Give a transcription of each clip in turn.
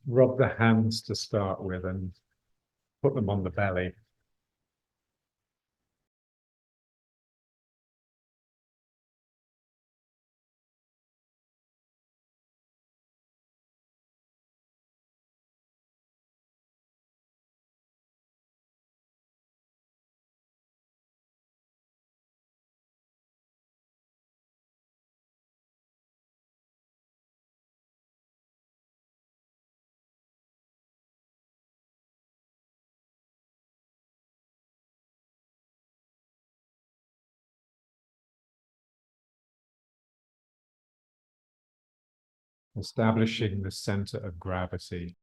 rub the hands to start with and put them on the belly. Establishing the center of gravity.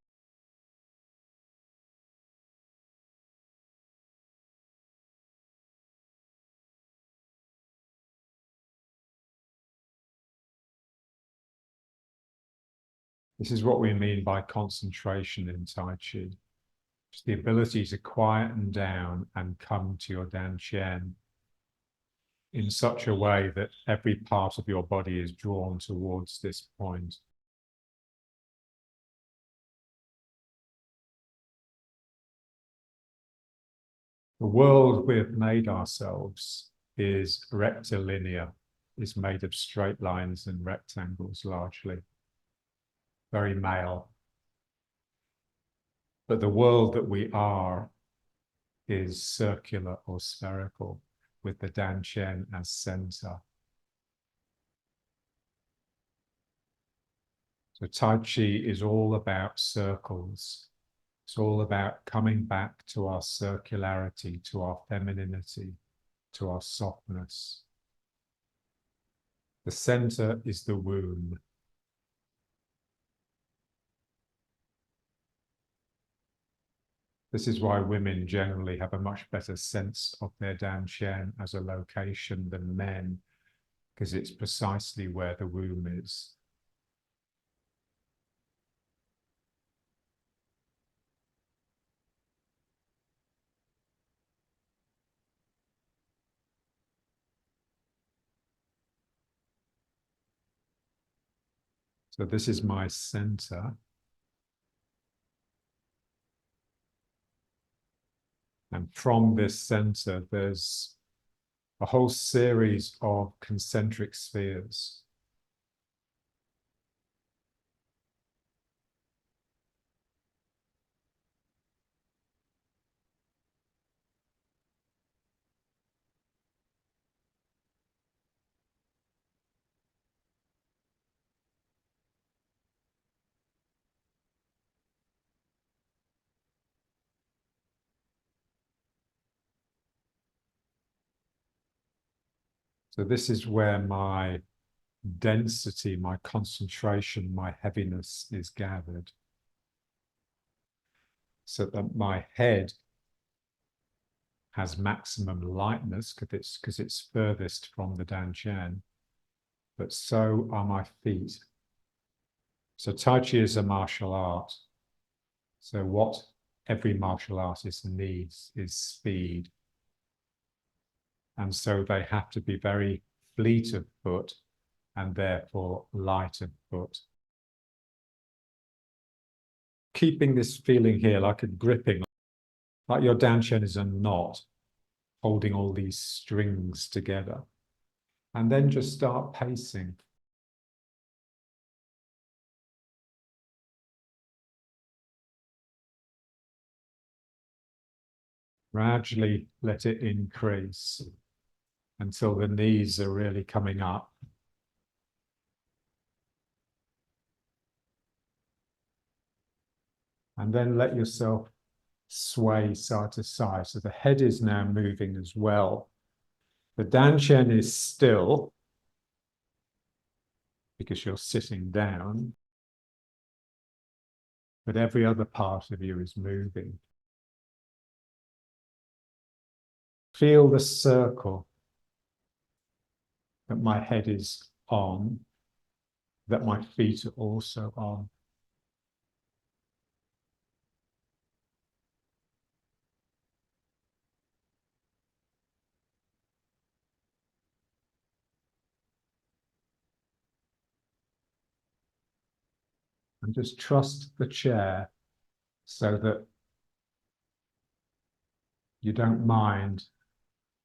This is what we mean by concentration in Tai Chi. It's the ability to quieten down and come to your dantian in such a way that every part of your body is drawn towards this point. The world we've made ourselves is rectilinear, is made of straight lines and rectangles largely, very male. But the world that we are is circular or spherical, with the dantian as center. So Tai Chi is all about circles. It's all about coming back to our circularity, to our femininity, to our softness. The center is the womb. This is why women generally have a much better sense of their dantian as a location than men, because it's precisely where the womb is. So this is my center. And from this center, there's a whole series of concentric spheres. So this is where my density, my concentration, my heaviness is gathered. So that my head has maximum lightness because it's furthest from the dantian, but so are my feet. So Tai Chi is a martial art. So what every martial artist needs is speed. And so they have to be very fleet of foot and therefore light of foot. Keeping this feeling here like a gripping, like your dantian is a knot holding all these strings together. And then just start pacing. Gradually let it increase until the knees are really coming up. And then let yourself sway side to side. So the head is now moving as well. The dantian is still because you're sitting down, but every other part of you is moving. Feel the circle that my head is on, that my feet are also on. And just trust the chair so that you don't mind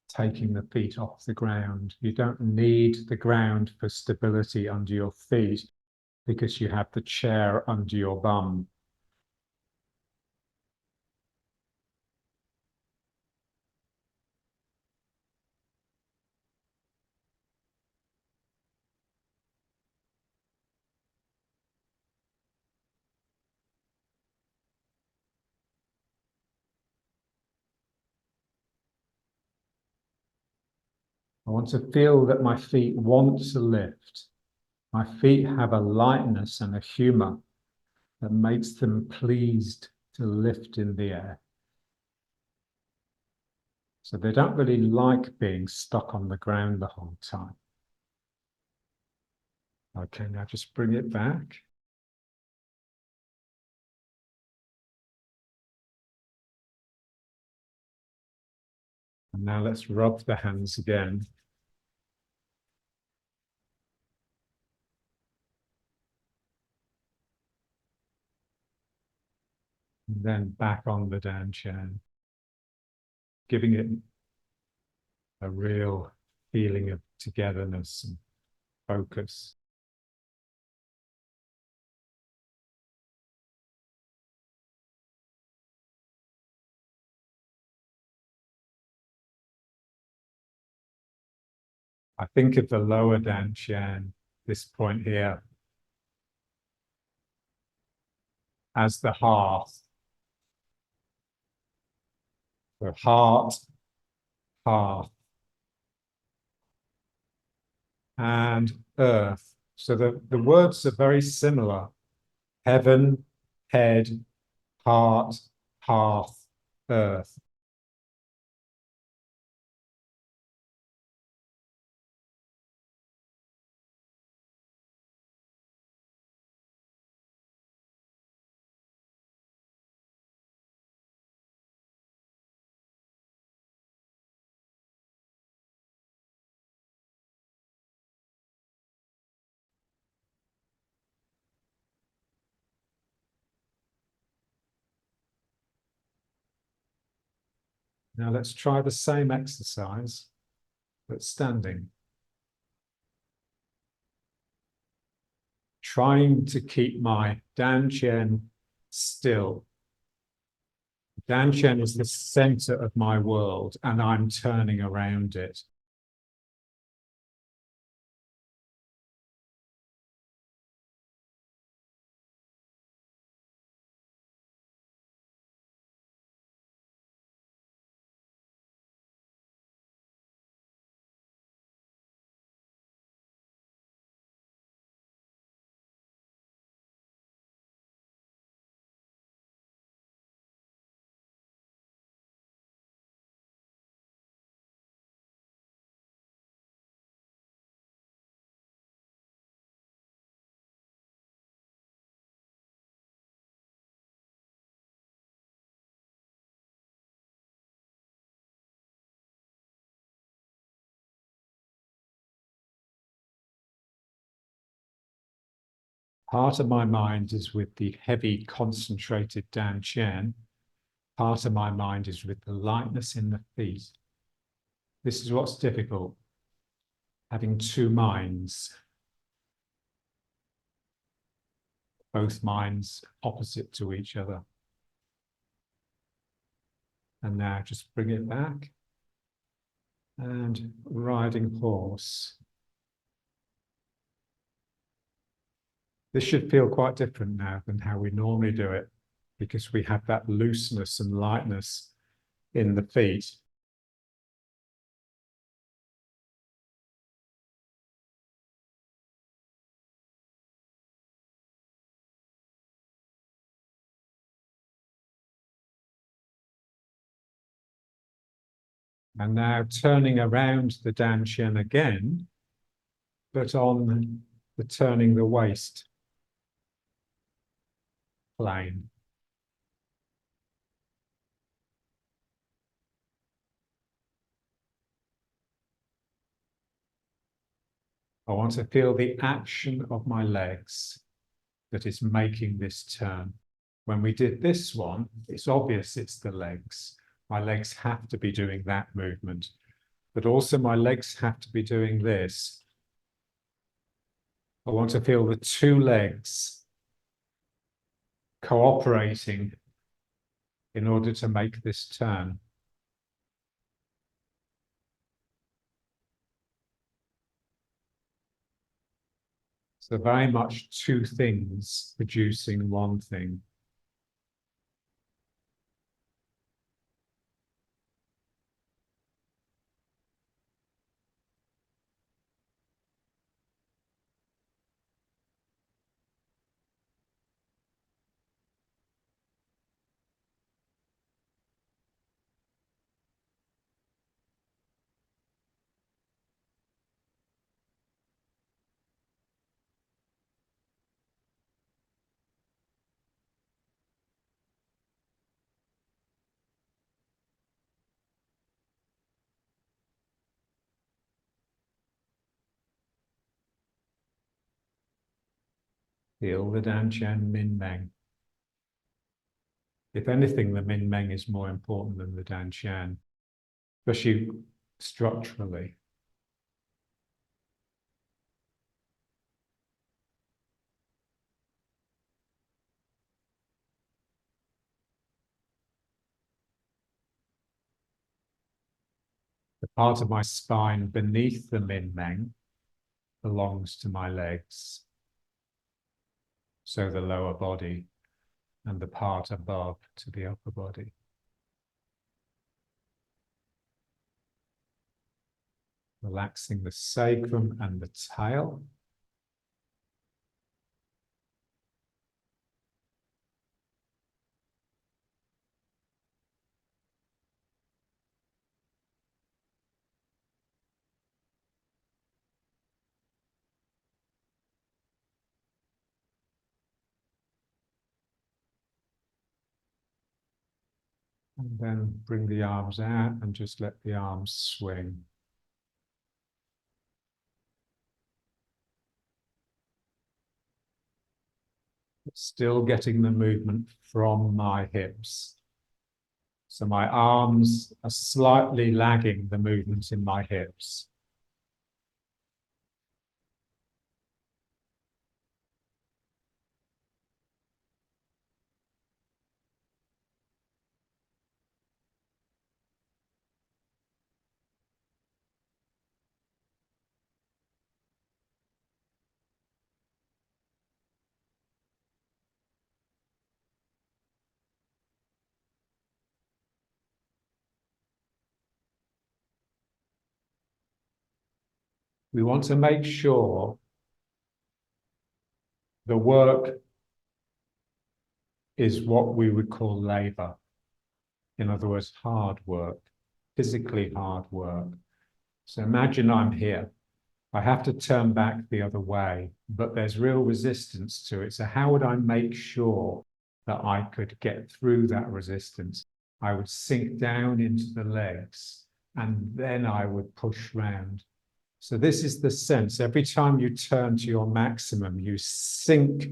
taking the feet off the ground. You don't need the ground for stability under your feet because you have the chair under your bum. I want to feel that my feet want to lift. My feet have a lightness and a humor that makes them pleased to lift in the air. So they don't really like being stuck on the ground the whole time. Okay, now just bring it back. And now let's rub the hands again. And then back on the down chair, giving it a real feeling of togetherness and focus. I think of the lower down chair, this point here, as the hearth. The heart, hearth, and earth. So the words are very similar. Heaven, head, heart, hearth, earth. Now let's try the same exercise, but standing. Trying to keep my dantian still. Dantian is the center of my world, and I'm turning around it. Part of my mind is with the heavy, concentrated dantian. Part of my mind is with the lightness in the feet. This is what's difficult, having two minds, both minds opposite to each other. And now just bring it back. And riding horse. This should feel quite different now than how we normally do it, because we have that looseness and lightness in the feet. And now turning around the dantian again, but on the turning the waist plane. I want to feel the action of my legs. that is making this turn. When we did this one, it's obvious it's the legs. My legs have to be doing that movement, but also my legs have to be doing this. I want to feel the two legs cooperating in order to make this turn. So very much two things producing one thing. Feel the Dantian Min Meng. If anything, the Min Meng is more important than the Dantian, especially structurally. The part of my spine beneath the Min Meng belongs to my legs. So the lower body, and the part above to the upper body. Relaxing the sacrum and the tail. And then bring the arms out and just let the arms swing. Still getting the movement from my hips. So my arms are slightly lagging the movement in my hips. We want to make sure the work is what we would call labor. In other words, hard work, physically hard work. So imagine I'm here. I have to turn back the other way, but there's real resistance to it. So how would I make sure that I could get through that resistance? I would sink down into the legs and then I would push round. So this is the sense. Every time you turn to your maximum, you sink,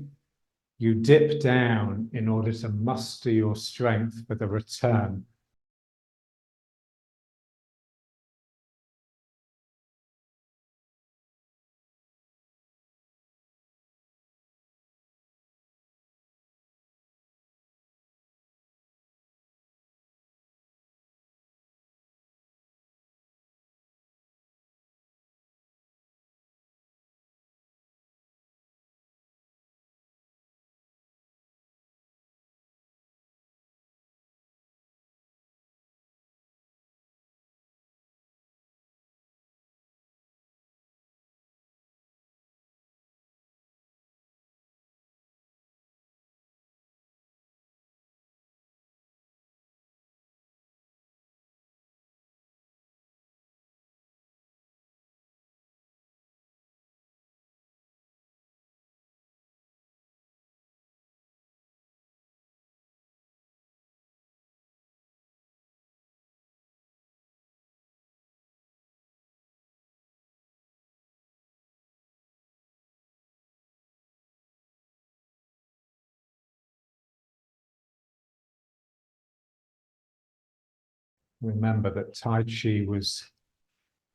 you dip down in order to muster your strength for the return. remember that Tai Chi was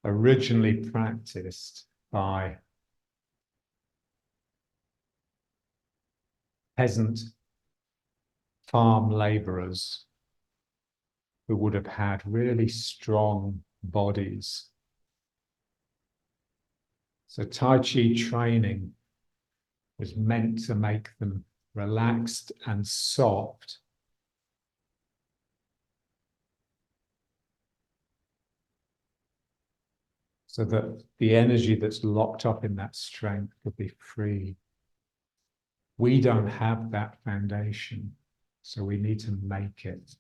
originally practiced by peasant farm laborers who would have had really strong bodies. So Tai Chi training was meant to make them relaxed and soft, so that the energy that's locked up in that strength could be free. We don't have that foundation, so we need to make it.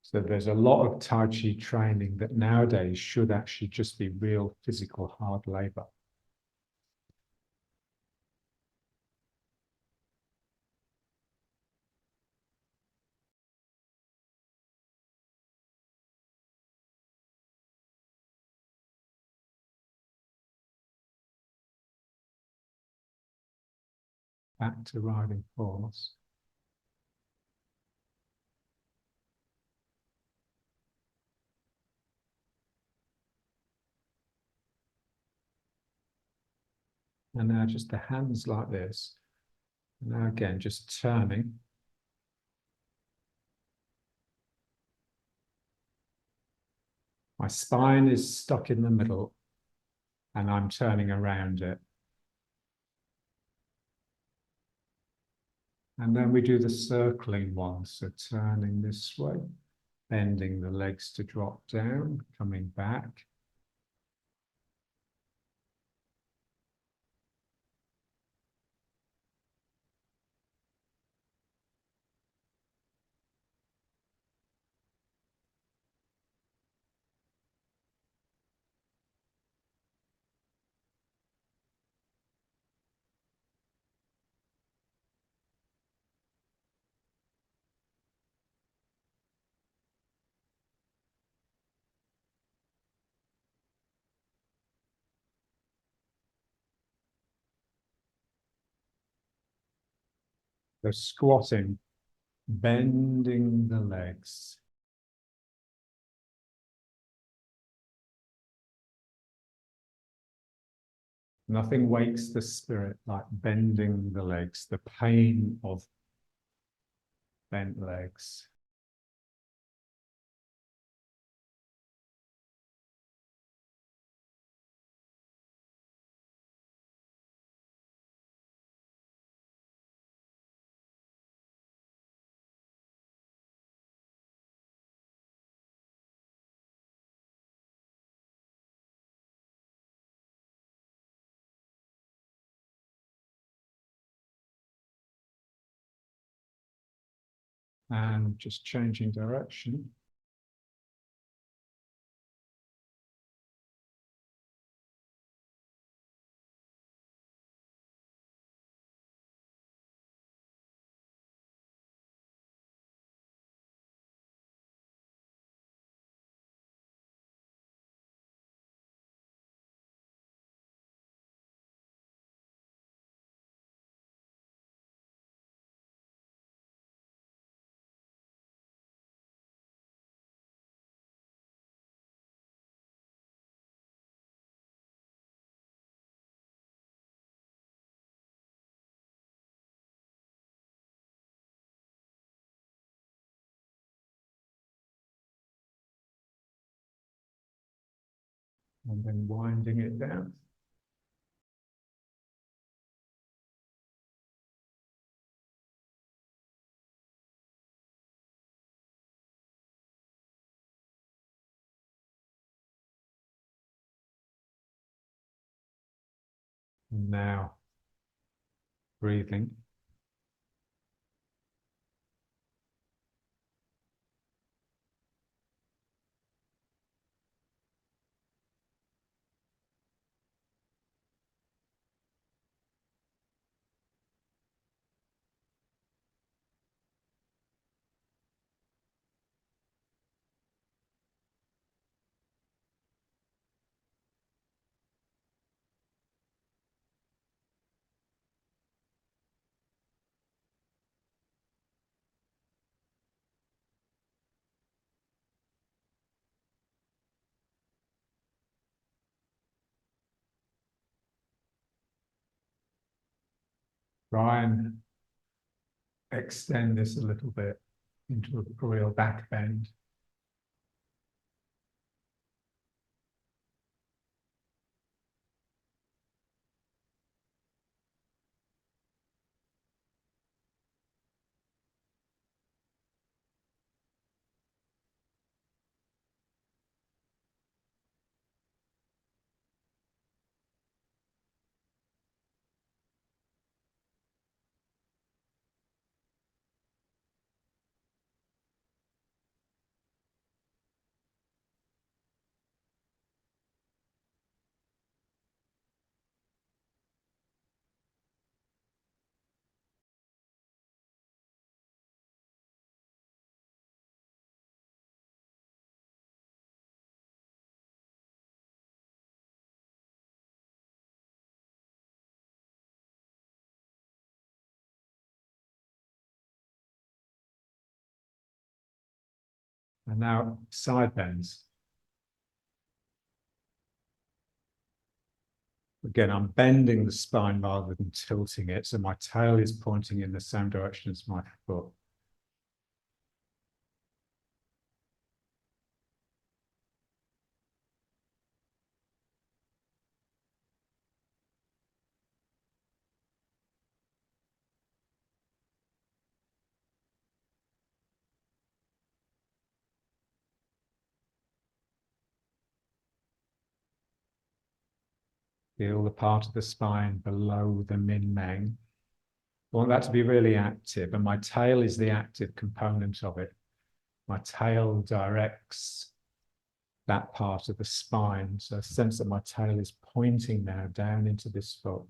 So there's a lot of Tai Chi training that nowadays should actually just be real physical hard labor. Back to riding horse. And now just the hands like this. And now again, just turning. My spine is stuck in the middle and I'm turning around it. And then we do the circling one. So turning this way, bending the legs to drop down, coming back. So squatting, bending the legs. Nothing wakes the spirit like bending the legs, the pain of bent legs. And just changing direction. And then winding it down. And now breathing. Try and extend this a little bit into a real back bend. And now side bends. Again, I'm bending the spine rather than tilting it, so my tail is pointing in the same direction as my foot. Feel the part of the spine below the min-meng. I want that to be really active, and my tail is the active component of it. My tail directs that part of the spine. So I sense that my tail is pointing now down into this foot.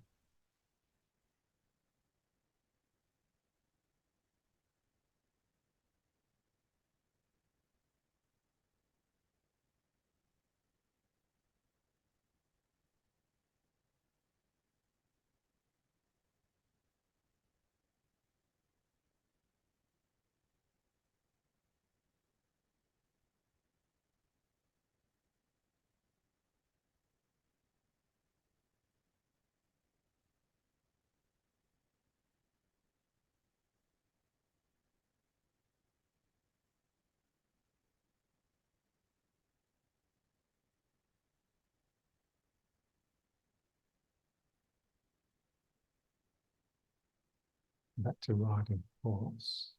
Back to riding horse.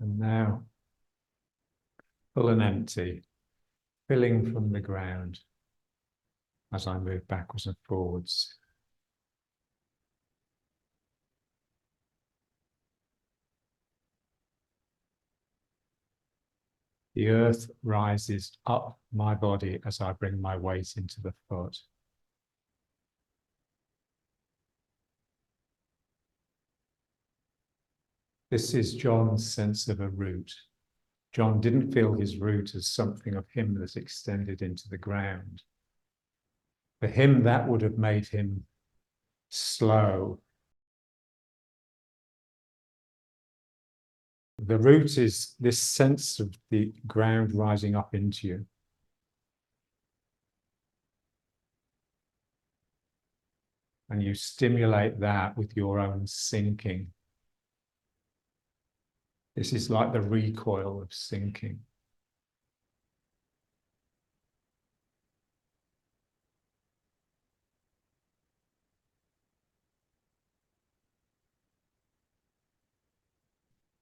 And now, full and empty, filling from the ground as I move backwards and forwards. The earth rises up my body as I bring my weight into the foot. This is John's sense of a root. John didn't feel his root as something of him that extended into the ground. For him, that would have made him slow. The root is this sense of the ground rising up into you. And you stimulate that with your own sinking. This is like the recoil of sinking.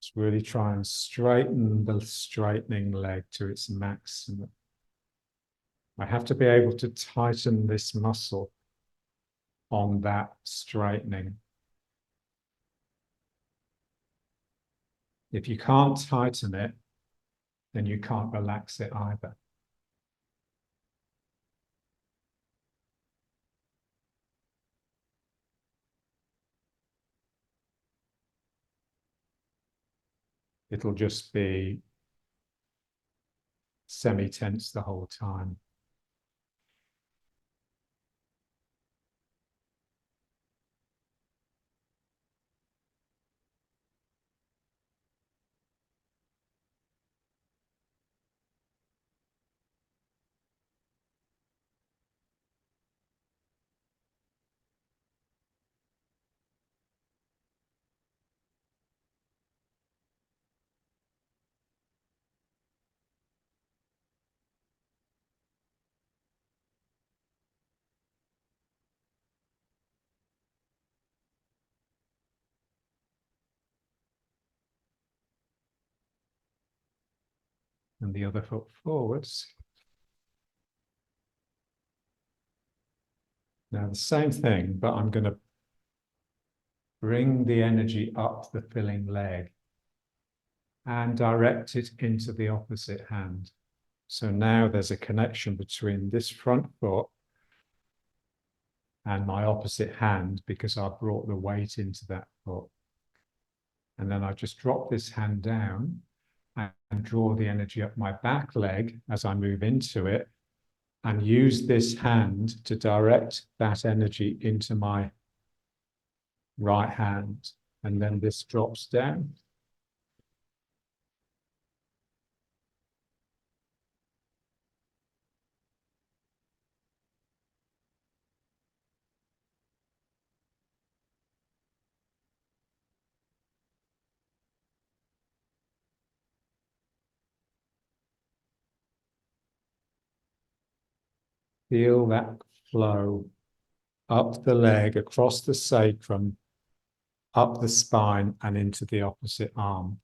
Just really try and straighten the straightening leg to its maximum. I have to be able to tighten this muscle on that straightening. If you can't tighten it, then you can't relax it either. It'll just be semi-tense the whole time. and the other foot forwards. Now the same thing, but I'm going to bring the energy up the filling leg and direct it into the opposite hand. So now there's a connection between this front foot and my opposite hand because I brought the weight into that foot. And then I just drop this hand down and draw the energy up my back leg as I move into it, and use this hand to direct that energy into my right hand. And then this drops down. Feel that flow up the leg, across the sacrum, up the spine, and into the opposite arm.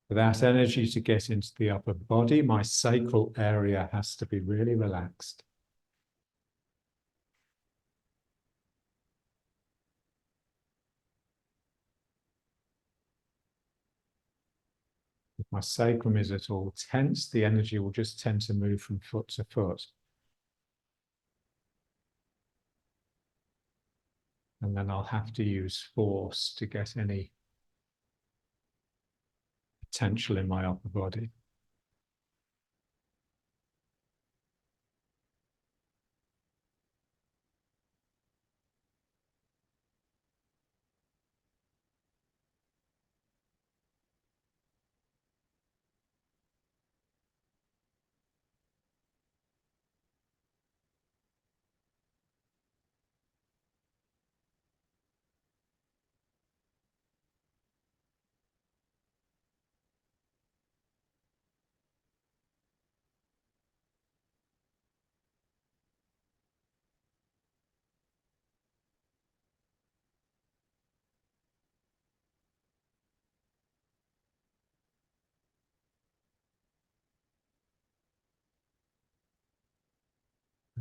For that energy to get into the upper body, my sacral area has to be really relaxed. If my sacrum is at all tense, the energy will just tend to move from foot to foot. And then I'll have to use force to get any potential in my upper body.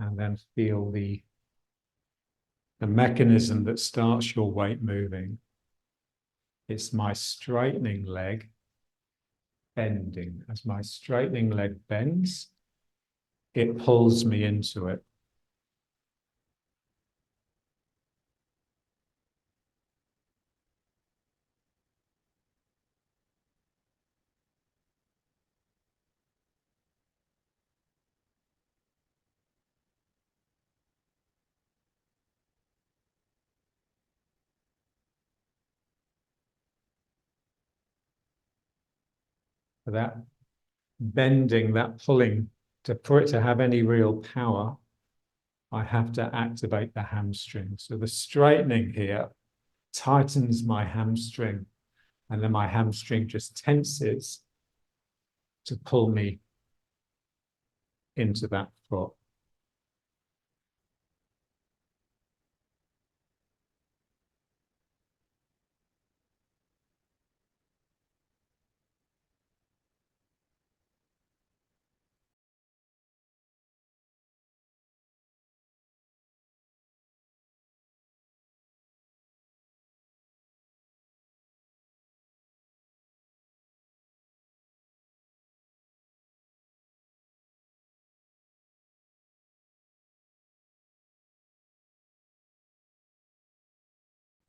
And then feel the mechanism that starts your weight moving. It's my straightening leg bending. As my straightening leg bends, it pulls me into it. That bending, that pulling, for it to have any real power, I have to activate the hamstring. So the straightening here tightens my hamstring, and then my hamstring just tenses to pull me into that foot.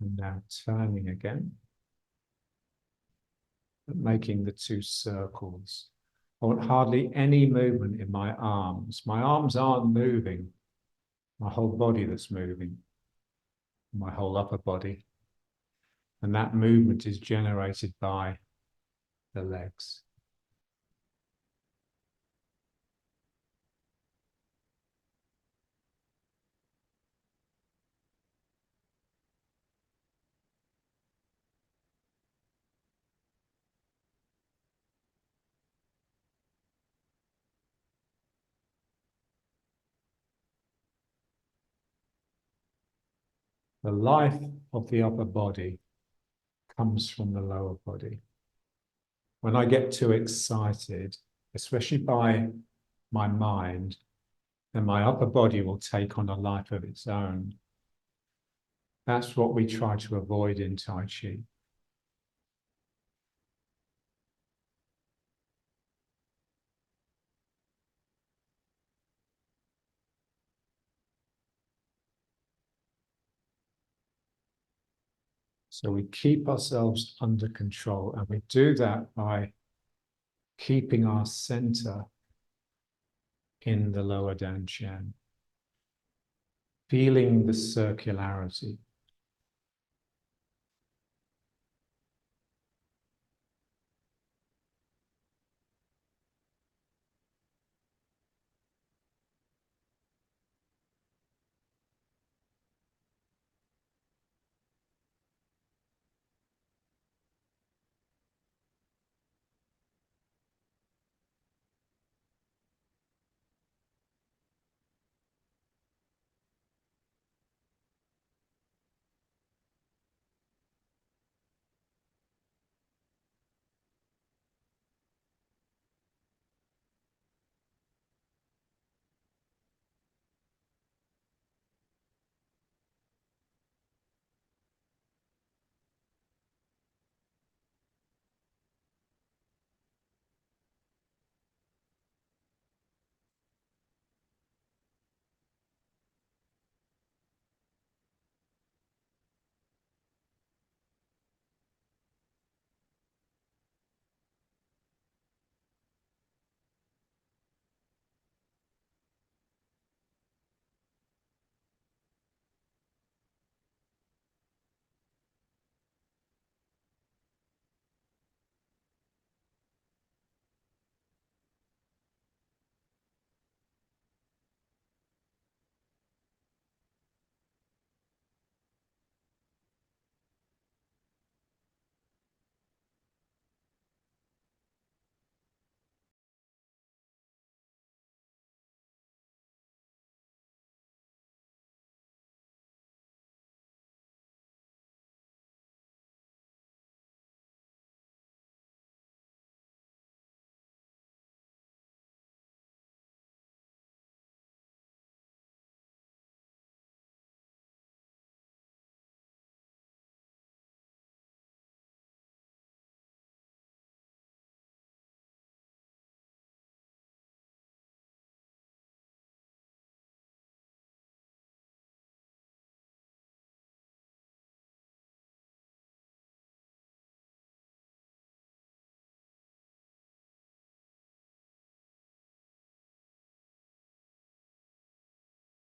And now turning again, making the two circles. I want hardly any movement in my arms. My arms aren't moving. My whole body that's moving, my whole upper body. And that movement is generated by the legs. The life of the upper body comes from the lower body. When I get too excited, especially by my mind, then my upper body will take on a life of its own. That's what we try to avoid in Tai Chi. So we keep ourselves under control, and we do that by keeping our center in the lower dantian, feeling the circularity.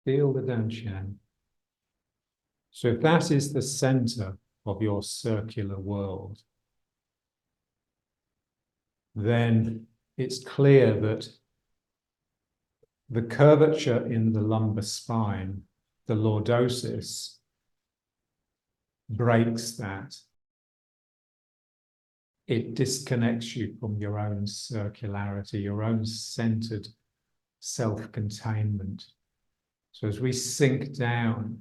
Feel the dantian. So if that is the center of your circular world, then it's clear that the curvature in the lumbar spine, the lordosis, breaks that. It disconnects you from your own circularity, your own centered self-containment. So as we sink down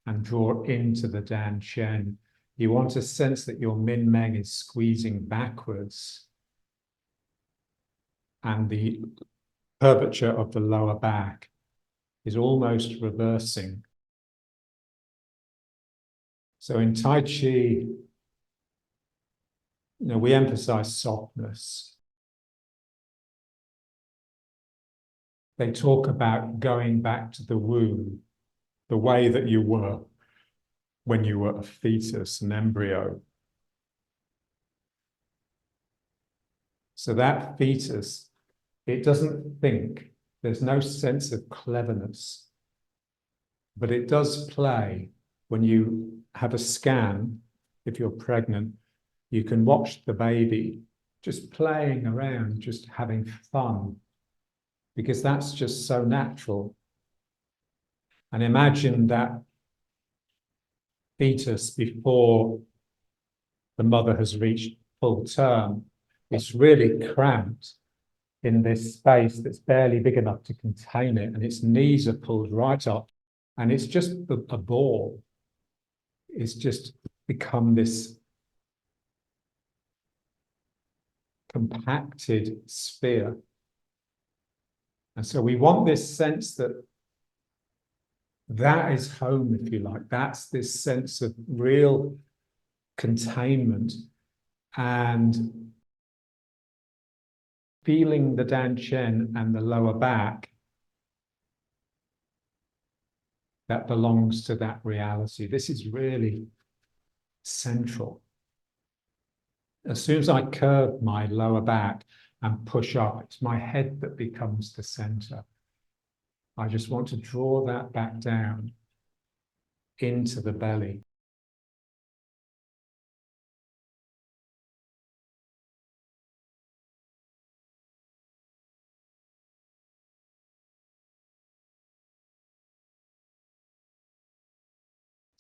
and draw into the dantian, you want to sense that your min meng is squeezing backwards and the curvature of the lower back is almost reversing. So in Tai Chi, we emphasize softness. They talk about going back to the womb, the way that you were when you were a fetus, an embryo. So that fetus, it doesn't think, there's no sense of cleverness, but it does play. When you have a scan, if you're pregnant, you can watch the baby just playing around, just having fun, because that's just so natural. And imagine that fetus before the mother has reached full term. It's really cramped in this space that's barely big enough to contain it, and its knees are pulled right up, and it's just a ball. It's just become this compacted sphere. And so we want this sense that that is home, if you like. That's this sense of real containment and feeling the danchen and the lower back that belongs to that reality. This is really central. As soon as I curve my lower back and push up, it's my head that becomes the center. I just want to draw that back down into the belly.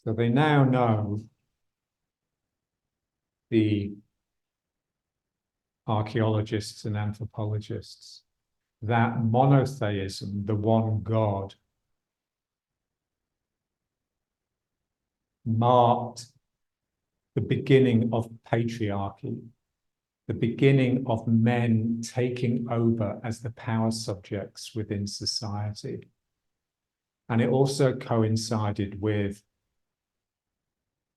So they now know, the archaeologists and anthropologists, that monotheism, the one God, marked the beginning of patriarchy, the beginning of men taking over as the power subjects within society. And it also coincided with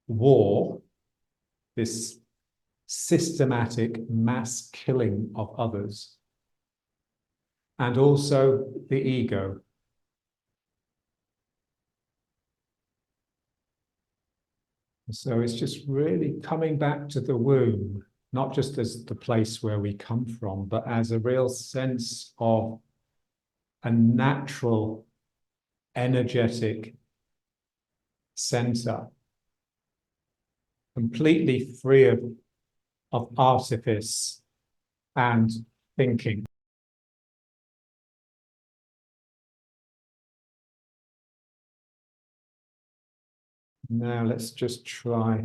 war, this systematic mass killing of others, and also the ego. So it's just really coming back to the womb, not just as the place where we come from, but as a real sense of a natural, energetic center, completely free of artifice and thinking. Now let's just try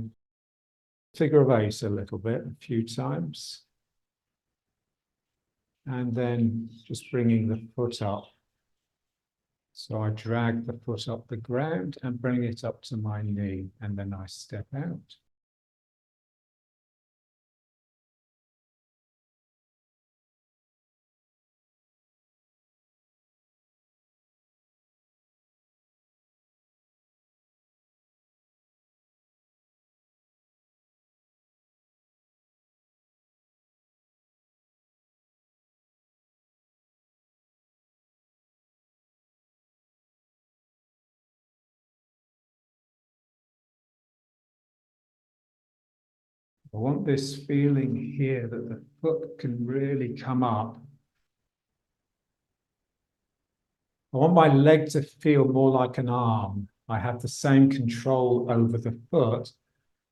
figure of eight a little bit, a few times. And then just bringing the foot up. So I drag the foot up the ground and bring it up to my knee, and then I step out. I want this feeling here that the foot can really come up. I want my leg to feel more like an arm. I have the same control over the foot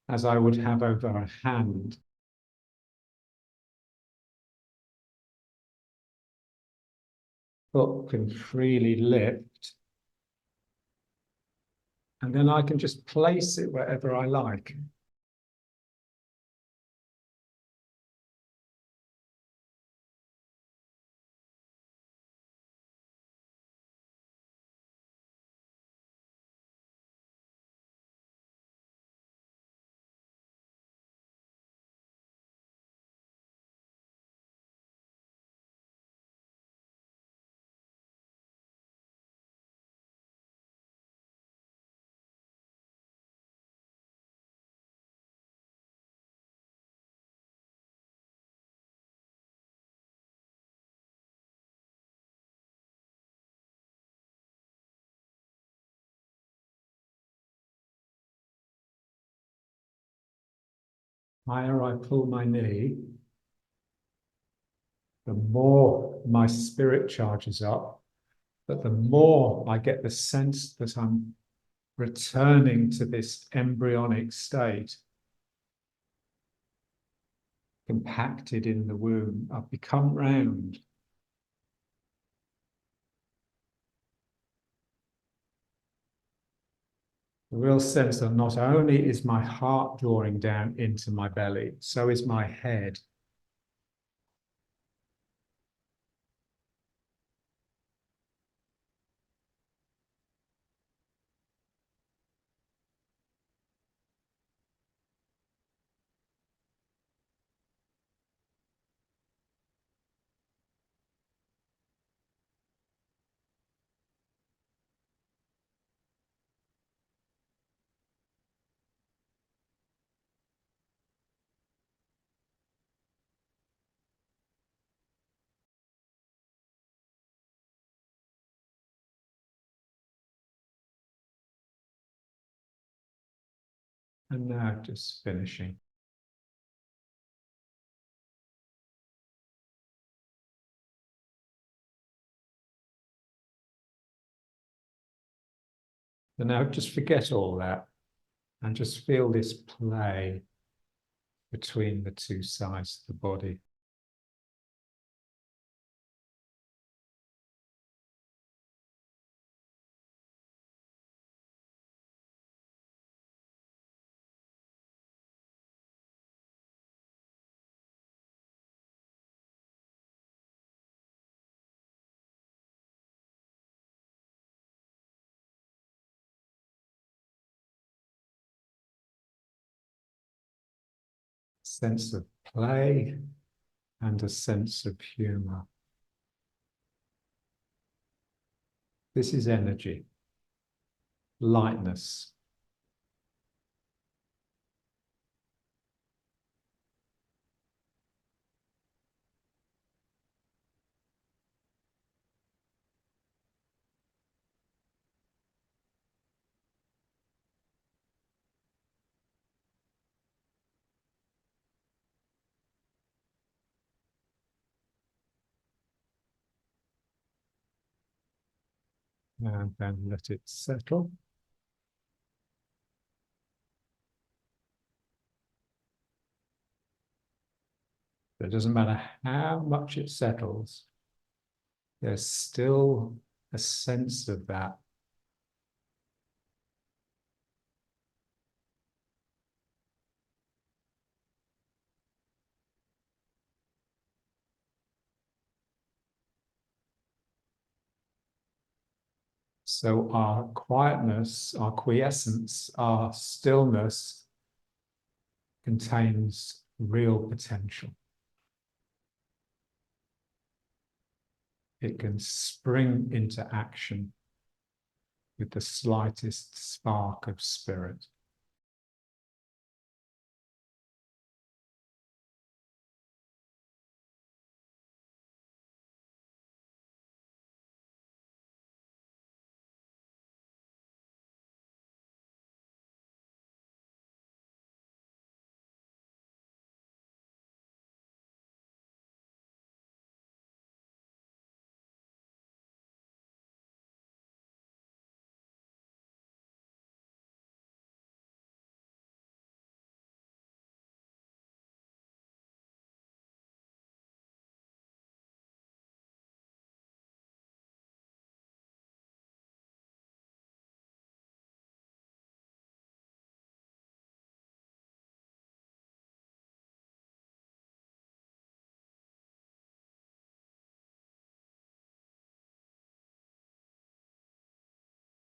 as I would have over a hand. Foot can freely lift. And then I can just place it wherever I like. Higher I pull my knee, the more my spirit charges up, but the more I get the sense that I'm returning to this embryonic state, compacted in the womb. I've become round. The real sense that not only is my heart drawing down into my belly, so is my head. And now just finishing. And now just forget all that and just feel this play between the two sides of the body. Sense of play and a sense of humor. This is energy, lightness. And then let it settle. It doesn't matter how much it settles, there's still a sense of that. So our quietness, our quiescence, our stillness contains real potential. It can spring into action with the slightest spark of spirit.